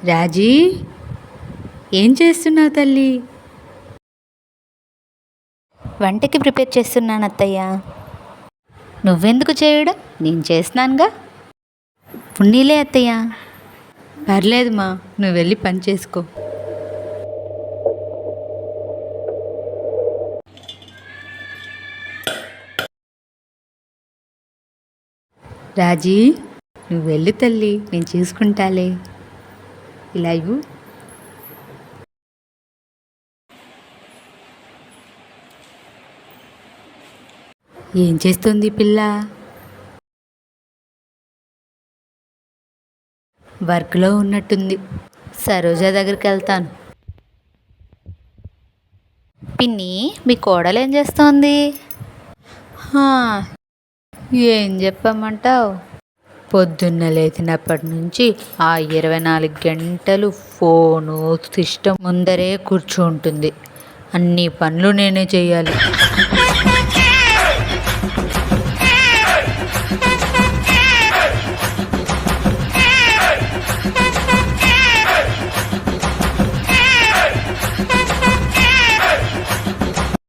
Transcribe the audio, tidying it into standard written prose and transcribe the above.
రాజీ, ఏం చేస్తున్నావు తల్లి? వంటకి ప్రిపేర్ చేస్తున్నాను అత్తయ్య. నువ్వెందుకు చేయడం, నేను చేస్తున్నానుగా. ఉన్నీలే అత్తయ్య. పర్లేదుమా, నువ్వు వెళ్ళి పని చేసుకో. రాజీ, నువ్వు వెళ్ళు తల్లి, నేను చూసుకుంటాలే. ఇలా ఇవ్వు. ఏం చేస్తుంది పిల్ల? వర్క్లో ఉన్నట్టుంది. సరోజ దగ్గరికి వెళ్తాను. పిన్ని, మీ కోడలు ఏం చేస్తోంది? హా, ఏం చెప్పమంటావు? పొద్దున్న లేచినప్పటి నుంచి ఆ 24 గంటలు ఫోను సిస్టమ్ ముందరే కూర్చుంటుంది. అన్ని పనులు నేనే చేయాలి.